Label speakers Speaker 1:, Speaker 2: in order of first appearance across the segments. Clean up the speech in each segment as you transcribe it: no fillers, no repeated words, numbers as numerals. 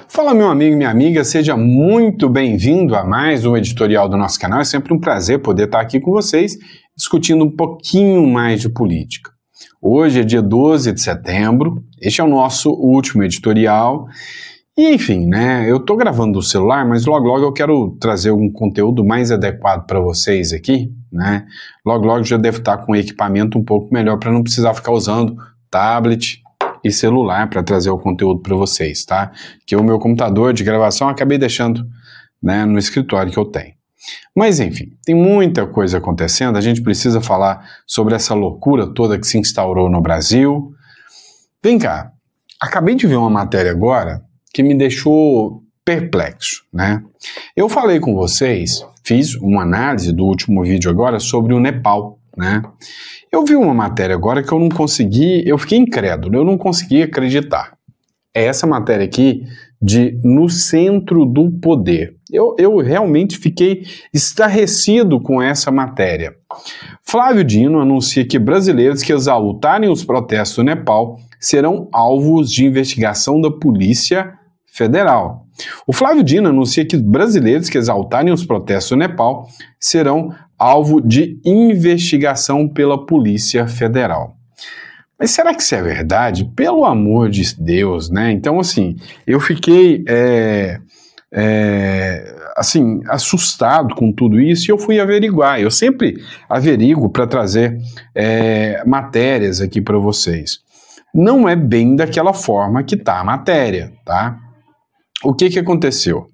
Speaker 1: Fala, meu amigo e minha amiga, seja muito bem-vindo a mais um editorial do nosso canal. É sempre um prazer poder estar aqui com vocês, discutindo um pouquinho mais de política. Hoje é dia 12 de setembro, este é o nosso último editorial. E enfim, né, eu estou gravando do celular, mas logo eu quero trazer um conteúdo mais adequado para vocês aqui, né? Logo já devo estar com um equipamento um pouco melhor para não precisar ficar usando tablet e celular para trazer o conteúdo para vocês, tá? Que o meu computador de gravação eu acabei deixando, né, no escritório que eu tenho. Mas enfim, tem muita coisa acontecendo, a gente precisa falar sobre essa loucura toda que se instaurou no Brasil. Vem cá, acabei de ver uma matéria agora que me deixou perplexo, né? Eu falei com vocês, fiz uma análise do último vídeo agora sobre o Nepal, né? Eu vi uma matéria agora que eu não consegui, eu fiquei incrédulo, eu não consegui acreditar. É essa matéria aqui de No Centro do Poder. Eu realmente fiquei estarrecido com essa matéria. Flávio Dino anuncia que brasileiros que exaltarem os protestos do Nepal serão alvos de investigação da Polícia Federal. O Flávio Dino anuncia que brasileiros que exaltarem os protestos do Nepal serão alvo de investigação pela Polícia Federal. Mas será que isso é verdade? Pelo amor de Deus, né? Então, assim, eu fiquei assim, assustado com tudo isso e eu fui averiguar. Eu sempre averiguo para trazer matérias aqui para vocês. Não é bem daquela forma que está a matéria, tá? O que aconteceu?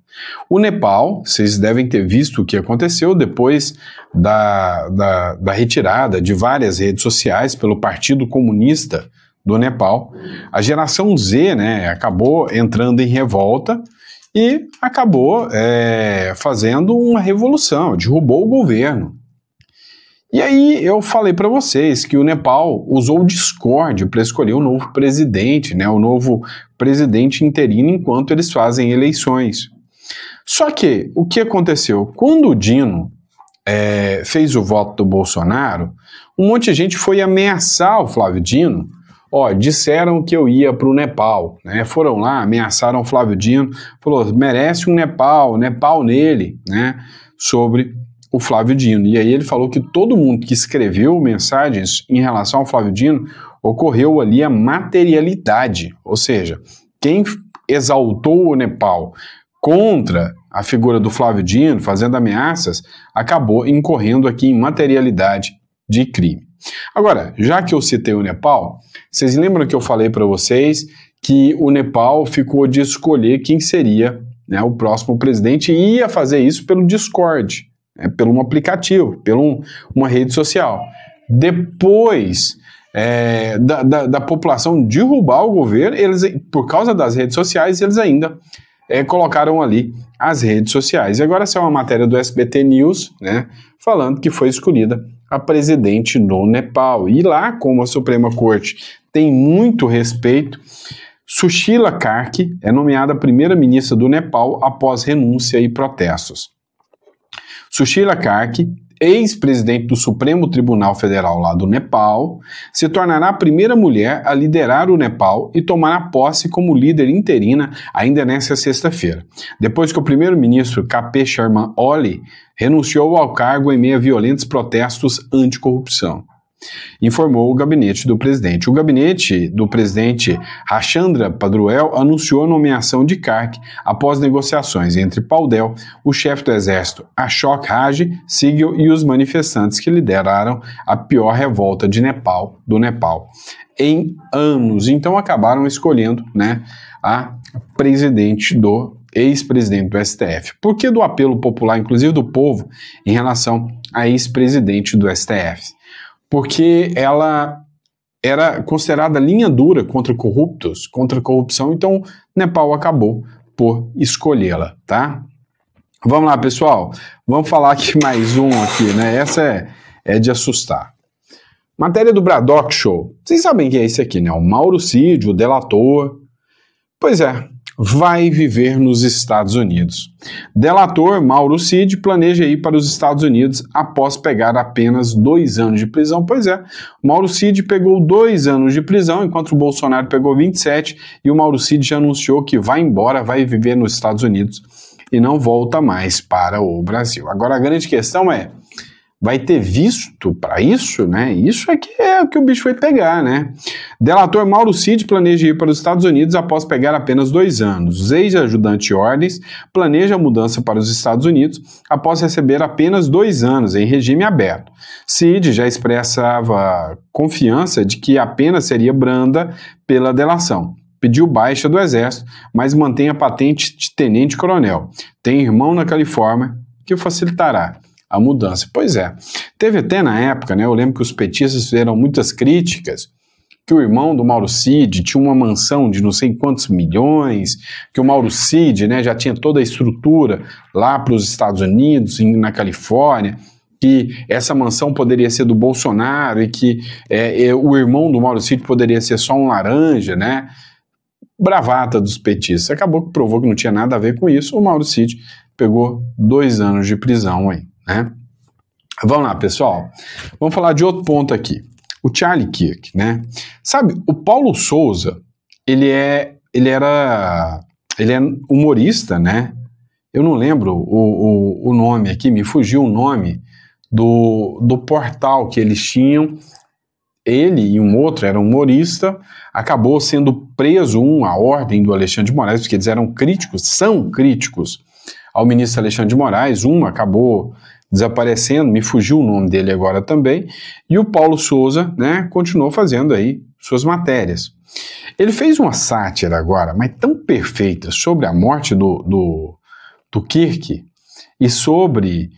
Speaker 1: O Nepal, vocês devem ter visto o que aconteceu depois da retirada de várias redes sociais pelo Partido Comunista do Nepal. A geração Z, né, acabou entrando em revolta e acabou fazendo uma revolução, derrubou o governo. E aí eu falei para vocês que o Nepal usou o Discord para escolher o novo presidente, né, o novo presidente interino enquanto eles fazem eleições. Só que o que aconteceu? Quando o Dino fez o voto do Bolsonaro, um monte de gente foi ameaçar o Flávio Dino. Ó, disseram que eu ia para o Nepal, né? Foram lá, ameaçaram o Flávio Dino, falou, merece um Nepal nele, né? Sobre o Flávio Dino. E aí ele falou que todo mundo que escreveu mensagens em relação ao Flávio Dino, ocorreu ali a materialidade, ou seja, quem exaltou o Nepal contra a figura do Flávio Dino, fazendo ameaças, acabou incorrendo aqui em materialidade de crime. Agora, já que eu citei o Nepal, vocês lembram que eu falei para vocês que o Nepal ficou de escolher quem seria, né, o próximo presidente e ia fazer isso pelo Discord, pelo um aplicativo, pelo uma rede social. Depois da população derrubar o governo, eles, por causa das redes sociais, eles ainda colocaram ali as redes sociais. E agora essa é uma matéria do SBT News, né, falando que foi escolhida a presidente no Nepal. E lá, como a Suprema Corte tem muito respeito, Sushila Karki é nomeada primeira-ministra do Nepal após renúncia e protestos. Sushila Karki, ex-presidente do Supremo Tribunal Federal lá do Nepal, se tornará a primeira mulher a liderar o Nepal e tomará posse como líder interina ainda nesta sexta-feira, depois que o primeiro-ministro KP Sharma Oli renunciou ao cargo em meio a violentos protestos anticorrupção, informou o gabinete do presidente. O gabinete do presidente Rajendra Paruel anunciou a nomeação de Karki após negociações entre Paudel, o chefe do exército Ashok Raj Sigil e os manifestantes que lideraram a pior revolta do Nepal em anos. Então acabaram escolhendo, né, a ex-presidente do STF. Por que do apelo popular, inclusive do povo, em relação a ex-presidente do STF? Porque ela era considerada linha dura contra corruptos, contra a corrupção, então Nepal acabou por escolhê-la, tá? Vamos lá, pessoal, vamos falar aqui mais um aqui, né? Essa é de assustar. Matéria do Braddock Show. Vocês sabem quem é esse aqui, né? O Mauro Cid, o delator. Pois é, vai viver nos Estados Unidos. Delator Mauro Cid planeja ir para os Estados Unidos após pegar apenas 2 anos de prisão. Pois é, Mauro Cid pegou 2 anos de prisão, enquanto o Bolsonaro pegou 27, e o Mauro Cid já anunciou que vai embora, vai viver nos Estados Unidos e não volta mais para o Brasil. Agora a grande questão é, vai ter visto para isso, né? Isso é o que o bicho vai pegar, né? Delator Mauro Cid planeja ir para os Estados Unidos após pegar apenas 2 anos. Ex-ajudante de ordens planeja a mudança para os Estados Unidos após receber apenas 2 anos em regime aberto. Cid já expressava confiança de que a pena seria branda pela delação. Pediu baixa do Exército, mas mantém a patente de tenente-coronel. Tem irmão na Califórnia que facilitará a mudança. Pois é, teve até na época, né, eu lembro que os petistas fizeram muitas críticas, que o irmão do Mauro Cid tinha uma mansão de não sei quantos milhões, que o Mauro Cid, né, já tinha toda a estrutura lá para os Estados Unidos, na Califórnia, que essa mansão poderia ser do Bolsonaro e que o irmão do Mauro Cid poderia ser só um laranja, né? Bravata dos petistas. Acabou que provou que não tinha nada a ver com isso. O Mauro Cid pegou 2 anos de prisão aí, né? Vamos lá, pessoal. Vamos falar de outro ponto aqui. O Charlie Kirk, né? Sabe, o Paulo Souza, ele é humorista, né? Eu não lembro o nome aqui, me fugiu o nome do portal que eles tinham. Ele e um outro era humorista, acabou sendo preso a ordem do Alexandre de Moraes, porque eles são críticos ao ministro Alexandre de Moraes, acabou desaparecendo, me fugiu o nome dele agora também, e o Paulo Souza, né, continuou fazendo aí suas matérias. Ele fez uma sátira agora, mas tão perfeita, sobre a morte do Kirk e sobre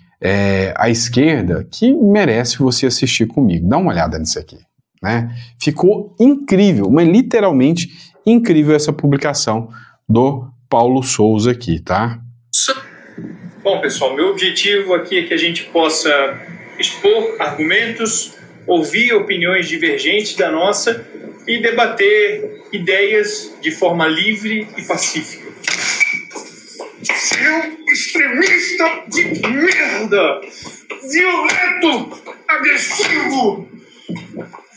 Speaker 1: a esquerda, que merece você assistir comigo. Dá uma olhada nisso aqui, né? Ficou incrível, mas literalmente incrível essa publicação do Paulo Souza aqui, tá?
Speaker 2: Bom, pessoal, meu objetivo aqui é que a gente possa expor argumentos, ouvir opiniões divergentes da nossa e debater ideias de forma livre e pacífica. Seu extremista de merda! Violento! Agressivo!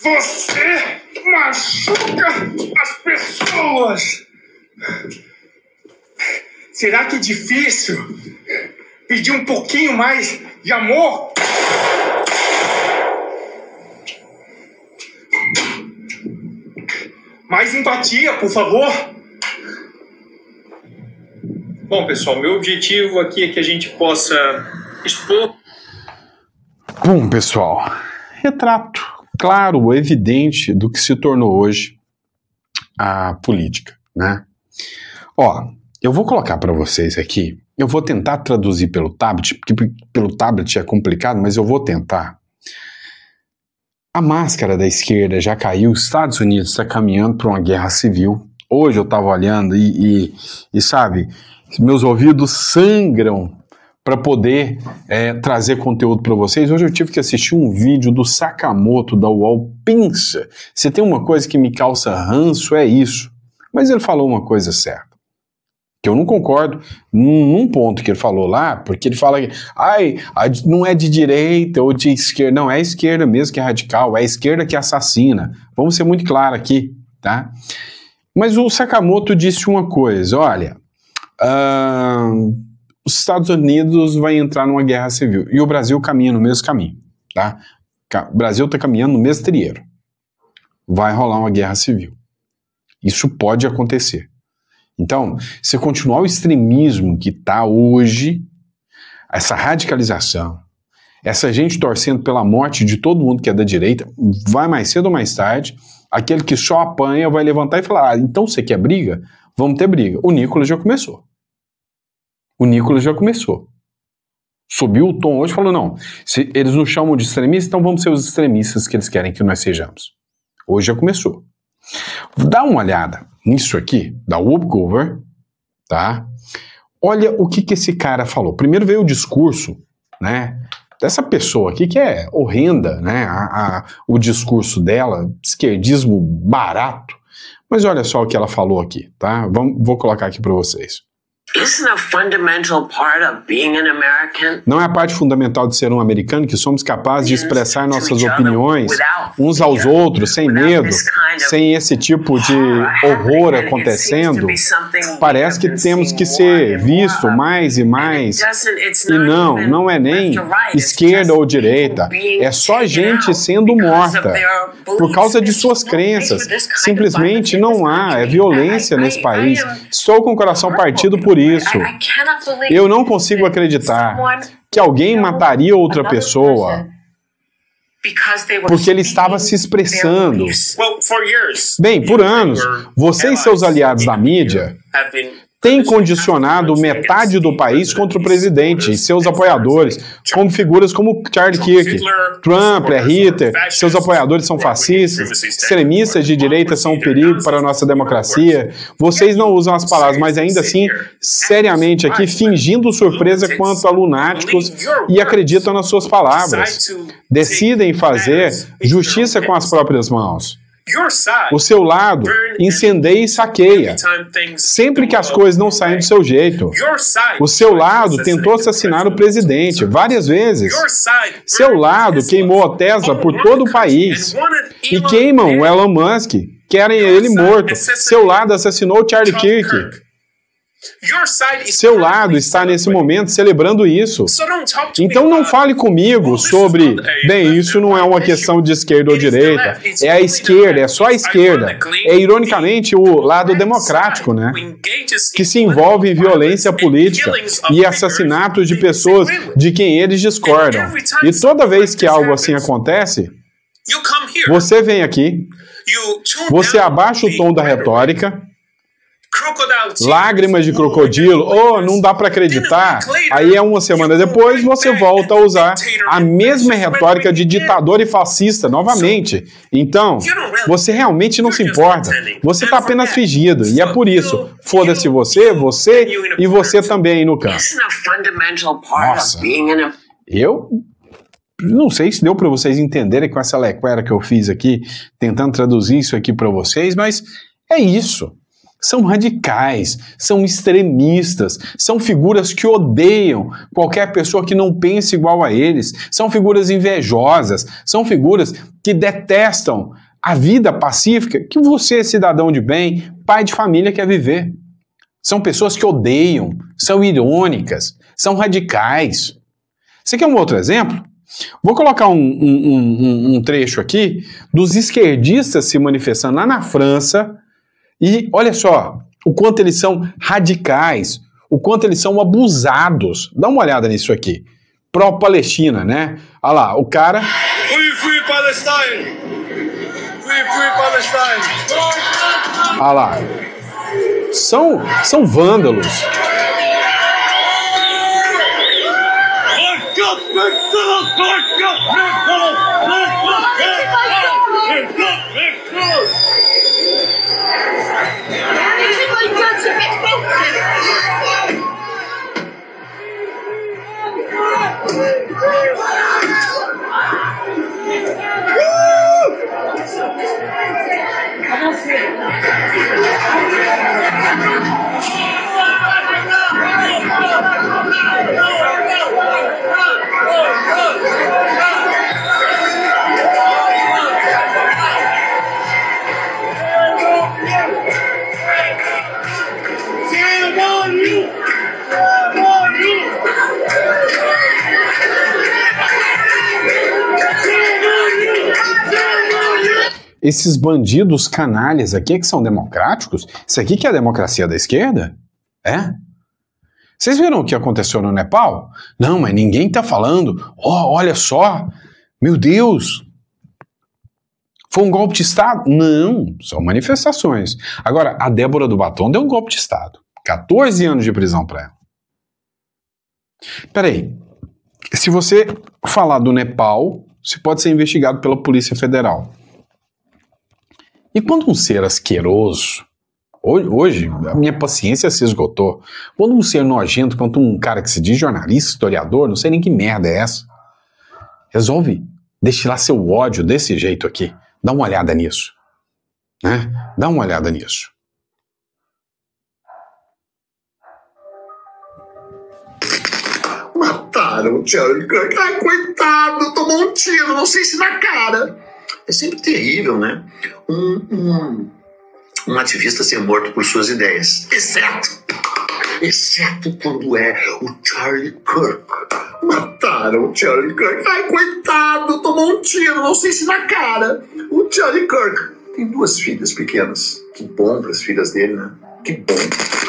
Speaker 2: Você machuca as pessoas! Será que é difícil pedir um pouquinho mais de amor? Mais empatia, por favor. Bom, pessoal, meu objetivo aqui é que a gente possa expor...
Speaker 1: Bom, pessoal, retrato claro, evidente do que se tornou hoje a política, né? Ó, eu vou colocar para vocês aqui, eu vou tentar traduzir pelo tablet, porque pelo tablet é complicado, mas eu vou tentar. A máscara da esquerda já caiu, os Estados Unidos está caminhando para uma guerra civil. Hoje eu estava olhando e sabe, meus ouvidos sangram para poder trazer conteúdo para vocês. Hoje eu tive que assistir um vídeo do Sakamoto da UOL. Pensa, se tem uma coisa que me causa ranço é isso. Mas ele falou uma coisa certa, que eu não concordo num ponto que ele falou lá, porque ele fala que não é de direita ou de esquerda, não, é a esquerda mesmo que é radical, é a esquerda que assassina. Vamos ser muito claros aqui, tá? Mas o Sakamoto disse uma coisa, olha, os Estados Unidos vai entrar numa guerra civil e o Brasil caminha no mesmo caminho, tá? O Brasil está caminhando no mesmo trilheiro. Vai rolar uma guerra civil. Isso pode acontecer. Então, se continuar o extremismo que está hoje, essa radicalização, essa gente torcendo pela morte de todo mundo que é da direita, vai mais cedo ou mais tarde, aquele que só apanha vai levantar e falar, então você quer briga? Vamos ter briga. O Nicolas já começou. Subiu o tom hoje e falou, não, se eles nos chamam de extremistas, então vamos ser os extremistas que eles querem que nós sejamos. Hoje já começou. Dá uma olhada nisso aqui, da Whoopi Goldberg, tá? Olha o que esse cara falou. Primeiro veio o discurso, né, dessa pessoa aqui que é horrenda, né, o discurso dela, esquerdismo barato, Mas olha só o que ela falou aqui, tá? Vou colocar aqui para vocês.
Speaker 3: Isn't a fundamental part of being an American?
Speaker 1: Não é a parte fundamental de ser um americano que somos capazes de expressar nossas opiniões uns aos outros, sem medo, sem esse tipo de horror acontecendo? Parece que temos que ser visto mais e mais. E não é nem esquerda ou direita. É só gente sendo morta por causa de suas crenças. Simplesmente não há violência nesse país. Estou com o coração partido por isso. Eu não consigo acreditar que alguém mataria outra pessoa porque ele estava se expressando. Bem, por anos, você e seus aliados da mídia têm condicionado metade do país contra o presidente e seus apoiadores, como figuras como Charlie Kirk. Trump, Hitler, seus apoiadores são fascistas, extremistas de direita são um perigo para a nossa democracia. Vocês não usam as palavras, mas ainda assim, seriamente aqui, fingindo surpresa quanto a lunáticos e acreditam nas suas palavras. Decidem fazer justiça com as próprias mãos. O seu lado incendeia e saqueia, sempre que as coisas não saem do seu jeito. O seu lado tentou assassinar o presidente várias vezes. Seu lado queimou a Tesla por todo o país. E queimam o Elon Musk, querem ele morto. Seu lado assassinou Charlie Kirk. Seu lado está nesse momento celebrando isso. Então não fale comigo sobre, bem, isso não é uma questão de esquerda ou direita, é a esquerda, é só a esquerda. É ironicamente o lado democrático, né? Que se envolve em violência política e assassinatos de pessoas de quem eles discordam. E toda vez que algo assim acontece, você vem aqui, você abaixa o tom da retórica, lágrimas de crocodilo, não dá para acreditar. Aí uma semana depois você volta a usar a mesma retórica de ditador e fascista novamente. Então, você realmente não se importa. Você está apenas fingindo. E é por isso, foda-se você e você também aí no campo. Nossa, eu não sei se deu para vocês entenderem com essa lequera que eu fiz aqui, tentando traduzir isso aqui para vocês, mas é isso. São radicais, são extremistas, são figuras que odeiam qualquer pessoa que não pense igual a eles, são figuras invejosas, são figuras que detestam a vida pacífica que você, cidadão de bem, pai de família, quer viver. São pessoas que odeiam, são irônicas, são radicais. Você quer um outro exemplo? Vou colocar um trecho aqui dos esquerdistas se manifestando lá na França. E olha só, o quanto eles são radicais, o quanto eles são abusados. Dá uma olhada nisso aqui. Pró-Palestina, né? Olha lá, o cara... Free Palestine! Free Palestine! Olha lá. São vândalos. Esses bandidos canalhas aqui que são democráticos, isso aqui que é a democracia da esquerda? É? Vocês viram o que aconteceu no Nepal? Não, mas ninguém tá falando. Olha só, meu Deus, foi um golpe de Estado? Não, são manifestações. Agora, a Débora do Batom deu um golpe de Estado. 14 anos de prisão para ela. Peraí, se você falar do Nepal, você pode ser investigado pela Polícia Federal. E quando um ser asqueroso, hoje a minha paciência se esgotou, quando um ser nojento, quanto um cara que se diz jornalista, historiador, não sei nem que merda é essa, resolve destilar seu ódio desse jeito aqui, dá uma olhada nisso. né? Dá uma olhada nisso.
Speaker 4: Mataram o Charlie Kirk. Ai, coitado, tomou um tiro, não sei se na cara. É sempre terrível, né? Um ativista ser morto por suas ideias. Exceto quando é o Charlie Kirk. Mataram o Charlie Kirk. Ai, coitado, tomou um tiro, não sei se na cara. O Charlie Kirk tem 2 filhas pequenas. Que bom para as filhas dele, né? Que bom.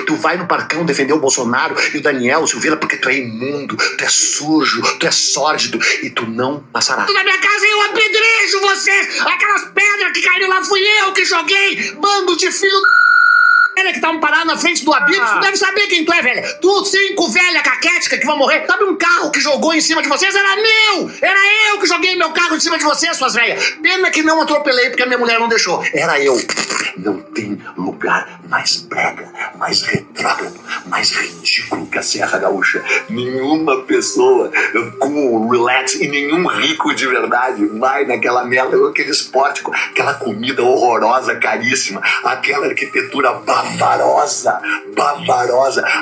Speaker 4: Tu vai no parcão defender o Bolsonaro e o Daniel Silveira porque tu é imundo, tu é sujo, tu é sórdido e tu não passará. Na minha casa eu apedrejo vocês! Aquelas pedras que caíram lá fui eu que joguei! Bando de filho velha que estavam parados na frente do Abílio, tu deve saber quem tu é, velha. Tu, 5 velha caquética que vão morrer. Sabe um carro que jogou em cima de vocês? Era meu! Era eu que joguei meu carro em cima de vocês, suas velhas. Pena que não atropelei porque a minha mulher não deixou. Era eu. Não tem lugar mais brega, mais retrógrado, mais ridículo que a Serra Gaúcha. Nenhuma pessoa com relax e nenhum rico de verdade vai naquela merda, aquele esporte, aquela comida horrorosa, caríssima, aquela arquitetura bavarosa,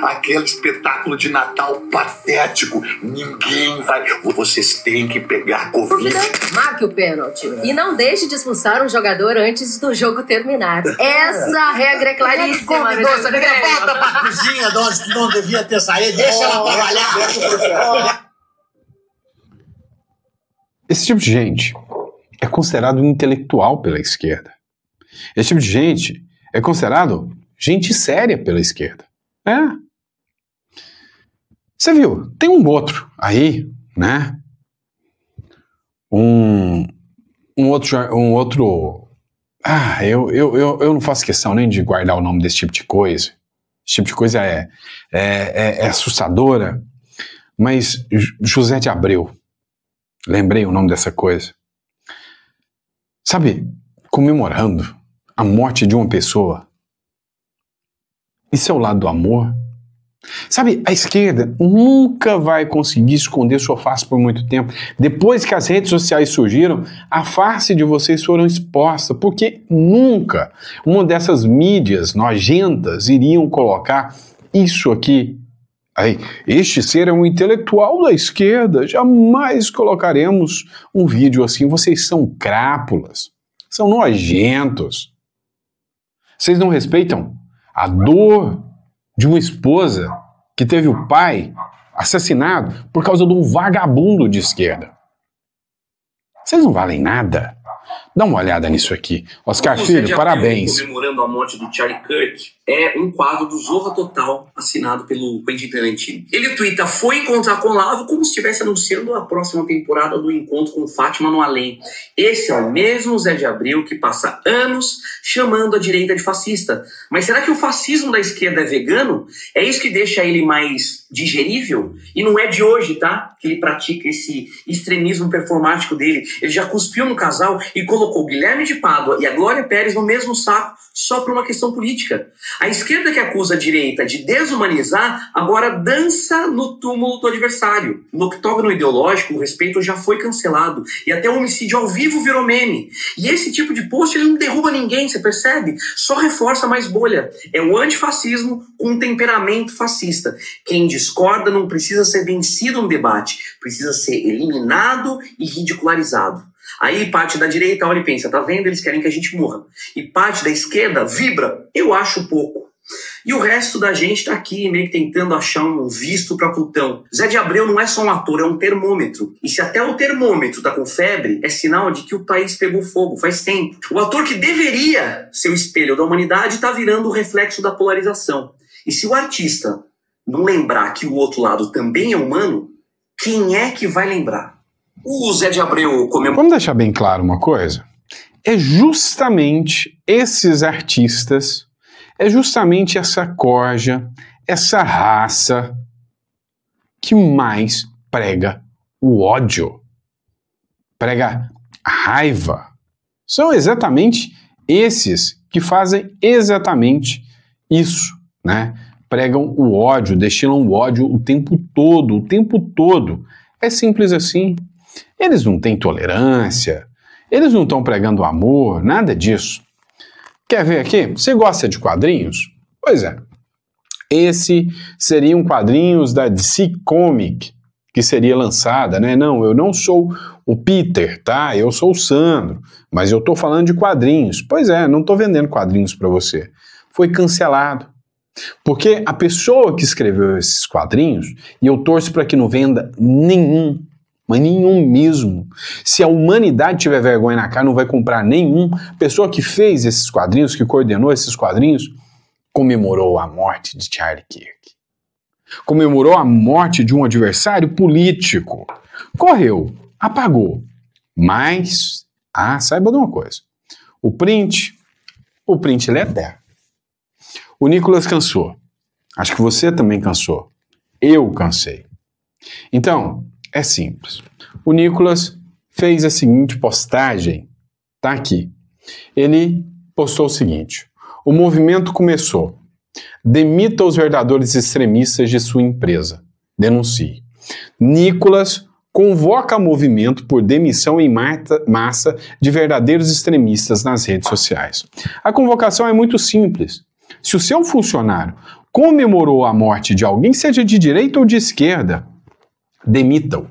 Speaker 4: aquele espetáculo de Natal patético. Ninguém vai. Vocês têm que pegar Covid.
Speaker 5: Marque o pênalti. E não deixe de expulsar um jogador antes do jogo terminar. Essa regra é claríssima.
Speaker 4: Volta pra cozinha de onde tu não devia ter saído. Deixa ela trabalhar.
Speaker 1: Esse tipo de gente é considerado um intelectual pela esquerda. Esse tipo de gente é considerado gente séria pela esquerda. Você viu, tem um outro aí, né? Um outro... eu não faço questão nem de guardar o nome desse tipo de coisa. Esse tipo de coisa é assustadora. Mas José de Abreu, lembrei o nome dessa coisa. Sabe, comemorando a morte de uma pessoa. Isso é o lado do amor. Sabe, a esquerda nunca vai conseguir esconder sua face por muito tempo. Depois que as redes sociais surgiram, a face de vocês foram expostas, porque nunca uma dessas mídias nojentas iriam colocar isso aqui. Aí, este ser é um intelectual da esquerda, jamais colocaremos um vídeo assim. Vocês são crápulas, são nojentos. Vocês não respeitam a dor de uma esposa que teve o pai assassinado por causa de um vagabundo de esquerda. Vocês não valem nada. Dá uma olhada nisso aqui. Oscar Filho, parabéns.
Speaker 6: Comemorando a morte do Charlie Kirk é um quadro do Zorra Total assinado pelo Quentin Tarantino. Ele tuita: foi encontrar com Olavo como se estivesse anunciando a próxima temporada do Encontro com Fátima no Além. Esse é o mesmo Zé de Abreu que passa anos chamando a direita de fascista. Mas será que o fascismo da esquerda é vegano? É isso que deixa ele mais digerível? E não é de hoje, tá? Que ele pratica esse extremismo performático dele. Ele já cuspiu no casal e colocou Guilherme de Pádua e a Glória Pérez no mesmo saco só por uma questão política. A esquerda que acusa a direita de desumanizar agora dança no túmulo do adversário. No octógono ideológico, o respeito já foi cancelado e até o homicídio ao vivo virou meme. E esse tipo de post ele não derruba ninguém, você percebe? Só reforça mais bolha. É o antifascismo com um temperamento fascista. Quem discorda não precisa ser vencido no debate, precisa ser eliminado e ridicularizado. Aí parte da direita olha e pensa, tá vendo? Eles querem que a gente morra. E parte da esquerda vibra, eu acho pouco. E o resto da gente tá aqui meio que tentando achar um visto pra Plutão. Zé de Abreu não é só um ator, é um termômetro. E se até o termômetro tá com febre, é sinal de que o país pegou fogo faz tempo. O ator que deveria ser o espelho da humanidade tá virando o reflexo da polarização. E se o artista não lembrar que o outro lado também é humano, quem é que vai lembrar? O Zé de Abreu comemorou...
Speaker 1: Vamos deixar bem claro uma coisa. É justamente esses artistas, é justamente essa corja, essa raça que mais prega o ódio, prega a raiva. São exatamente esses que fazem exatamente isso, né? Pregam o ódio, destilam o ódio o tempo todo, o tempo todo. É simples assim. Eles não têm tolerância, eles não estão pregando amor, nada disso. Quer ver aqui? Você gosta de quadrinhos? Pois é. Esse seriam quadrinhos da DC Comic, que seria lançada, né? Não, eu não sou o Peter, tá? Eu sou o Sandro, mas eu tô falando de quadrinhos. Pois é, não tô vendendo quadrinhos para você. Foi cancelado. Porque a pessoa que escreveu esses quadrinhos, e eu torço para que não venda nenhum, mas nenhum mesmo. Se a humanidade tiver vergonha na cara, não vai comprar nenhum. A pessoa que fez esses quadrinhos, que coordenou esses quadrinhos, comemorou a morte de Charlie Kirk. Comemorou a morte de um adversário político. Correu, apagou. Mas, saiba de uma coisa. O print ele é eterno. O Nicolas cansou. Acho que você também cansou. Eu cansei. Então, é simples. O Nicolas fez a seguinte postagem. Tá aqui. Ele postou o seguinte. O movimento começou. Demita os verdadeiros extremistas de sua empresa. Denuncie. Nicolas convoca movimento por demissão em massa de verdadeiros extremistas nas redes sociais. A convocação é muito simples. Se o seu funcionário comemorou a morte de alguém, seja de direita ou de esquerda, demita-o.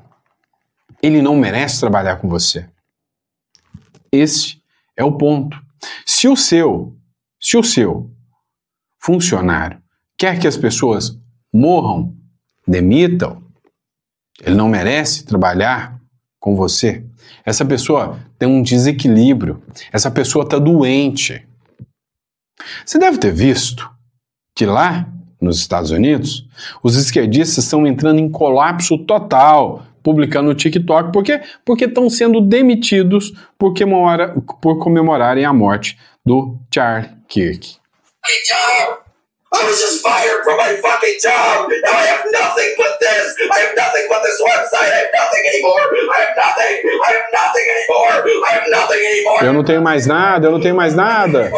Speaker 1: Ele não merece trabalhar com você. Esse é o ponto. Se o seu funcionário quer que as pessoas morram, demita-o. Ele não merece trabalhar com você. Essa pessoa tem um desequilíbrio. Essa pessoa está doente. Você deve ter visto que lá nos Estados Unidos, os esquerdistas estão entrando em colapso total, publicando no TikTok. Por quê? Porque estão sendo demitidos por comemorarem a morte do Charlie Kirk.
Speaker 4: I was just fired from my fucking job. Now I have nothing but this. I have nothing but this website. I have nothing anymore. I have nothing. I have nothing anymore. I have nothing anymore.
Speaker 1: Eu não tenho mais nada, eu não tenho mais nada.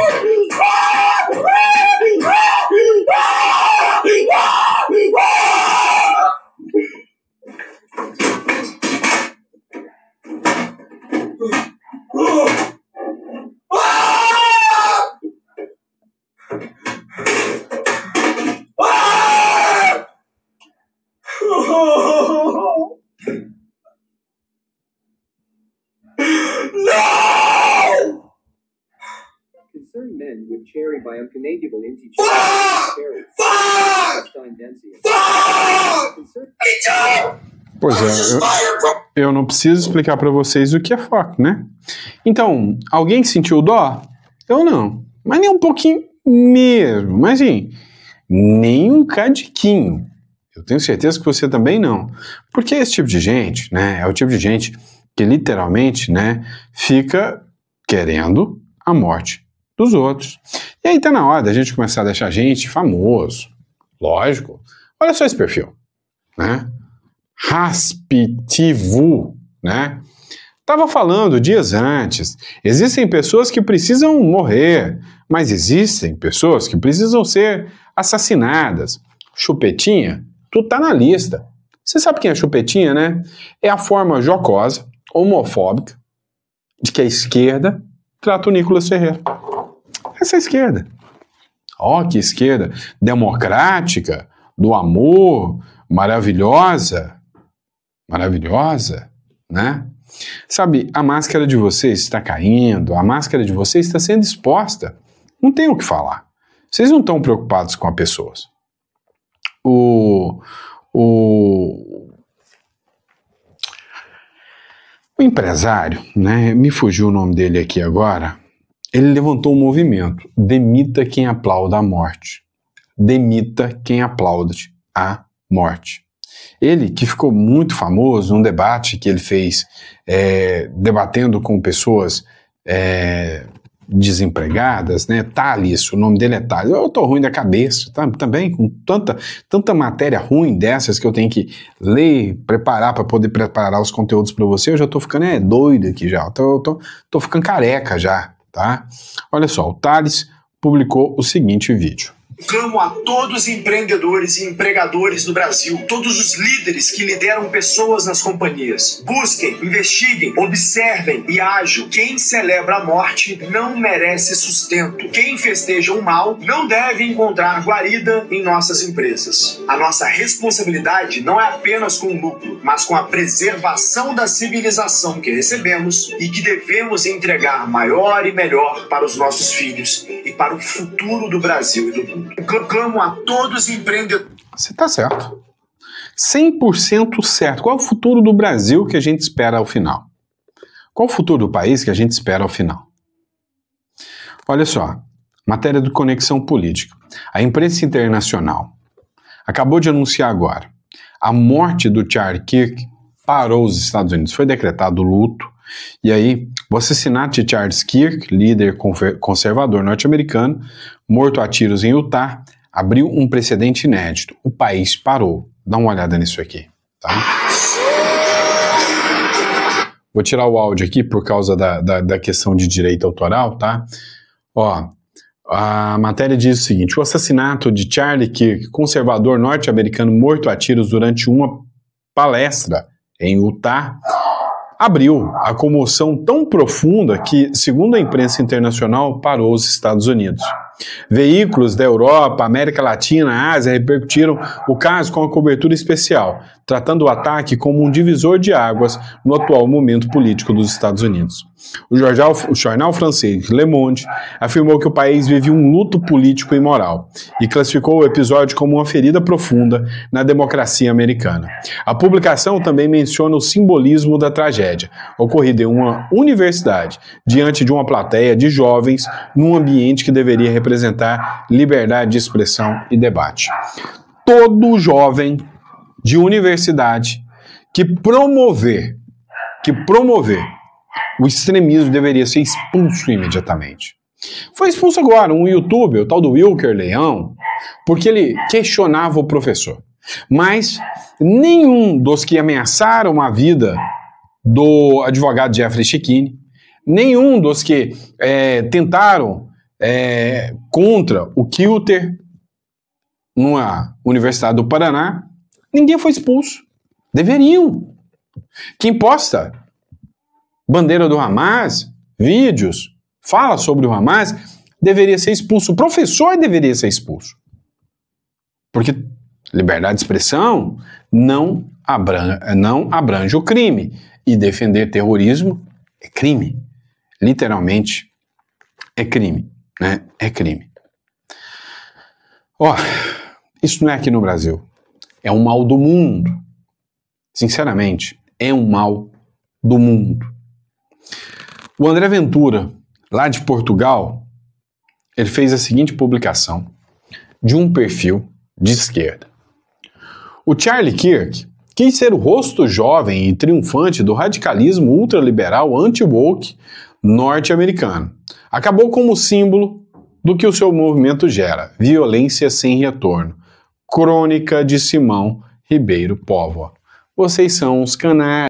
Speaker 7: Concerned men with cherry biome Canadian into
Speaker 1: Pois é, eu não preciso explicar para vocês o que é foco, né? Então, alguém sentiu dó? Eu não, mas nem um pouquinho mesmo, mas assim, nem um cadiquinho. Eu tenho certeza que você também não. Porque esse tipo de gente, né, é o tipo de gente que literalmente, né, fica querendo a morte dos outros. E aí tá na hora da gente começar a deixar gente famoso. Lógico. Olha só esse perfil, né? Raspitivu, né? Tava falando dias antes. Existem pessoas que precisam morrer, mas existem pessoas que precisam ser assassinadas. Chupetinha, tu tá na lista. Você sabe quem é Chupetinha, né? É a forma jocosa, homofóbica, de que a esquerda trata o Nicolas Ferreira. Essa é a esquerda. Ó, que esquerda democrática, do amor, maravilhosa, né? Sabe, a máscara de vocês está caindo, a máscara de vocês está sendo exposta. Não tem o que falar. Vocês não estão preocupados com as pessoas. O empresário, né? Me fugiu o nome dele aqui agora. Ele levantou um movimento. Demita quem aplauda a morte. Demita quem aplaude a morte. Ele, que ficou muito famoso num debate que ele fez debatendo com pessoas desempregadas, né? Thales, o nome dele é Thales. Eu tô ruim da cabeça, também com tanta matéria ruim dessas que eu tenho que ler, preparar para poder preparar os conteúdos para você. Eu já tô ficando doido aqui já. Tô ficando careca já, tá? Olha só, o Thales publicou o seguinte vídeo.
Speaker 4: Clamo a todos os empreendedores e empregadores do Brasil, todos os líderes que lideram pessoas nas companhias. Busquem, investiguem, observem e ajam. Quem celebra a morte não merece sustento. Quem festeja o mal não deve encontrar guarida em nossas empresas. A nossa responsabilidade não é apenas com o lucro, mas com a preservação da civilização que recebemos e que devemos entregar maior e melhor para os nossos filhos e para o futuro do Brasil e do mundo. Clamo a todos os empreendedores.
Speaker 1: Você está certo. 100% certo. Qual é o futuro do Brasil que a gente espera ao final? Qual é o futuro do país que a gente espera ao final? Olha só, matéria de Conexão Política. A imprensa internacional acabou de anunciar agora a morte do Charlie Kirk parou os Estados Unidos. Foi decretado luto. E aí, o assassinato de Charles Kirk, líder conservador norte-americano, morto a tiros em Utah, abriu um precedente inédito. O país parou. Dá uma olhada nisso aqui, tá? Vou tirar o áudio aqui por causa da questão de direito autoral, tá? Ó, a matéria diz o seguinte: o assassinato de Charlie Kirk, conservador norte-americano morto a tiros durante uma palestra em Utah, abriu a comoção tão profunda que, segundo a imprensa internacional, parou os Estados Unidos. Veículos da Europa, América Latina, Ásia repercutiram o caso com a cobertura especial, tratando o ataque como um divisor de águas no atual momento político dos Estados Unidos. O jornal francês Le Monde afirmou que o país vive um luto político e moral e classificou o episódio como uma ferida profunda na democracia americana. A publicação também menciona o simbolismo da tragédia, ocorrida em uma universidade, diante de uma plateia de jovens, num ambiente que deveria representar liberdade de expressão e debate. Todo jovem de universidade que promover o extremismo deveria ser expulso imediatamente. Foi expulso agora um youtuber, o tal do Wilker Leão, porque ele questionava o professor. Mas nenhum dos que ameaçaram a vida do advogado Jeffrey Chechine, nenhum dos que tentaram contra o Kilter numa Universidade do Paraná, ninguém foi expulso. Deveriam. Quem posta bandeira do Hamas, vídeos, fala sobre o Hamas, deveria ser expulso. O professor deveria ser expulso. Porque liberdade de expressão não abrange o crime. E defender terrorismo é crime. Literalmente, é crime. Né? É crime. Ó, isso não é aqui no Brasil. É um mal do mundo. Sinceramente, é um mal do mundo. O André Ventura, lá de Portugal, ele fez a seguinte publicação de um perfil de esquerda. O Charlie Kirk quis ser o rosto jovem e triunfante do radicalismo ultraliberal anti-woke norte-americano. Acabou como símbolo do que o seu movimento gera: violência sem retorno. Crônica de Simão Ribeiro Póvoa. Vocês são os canais.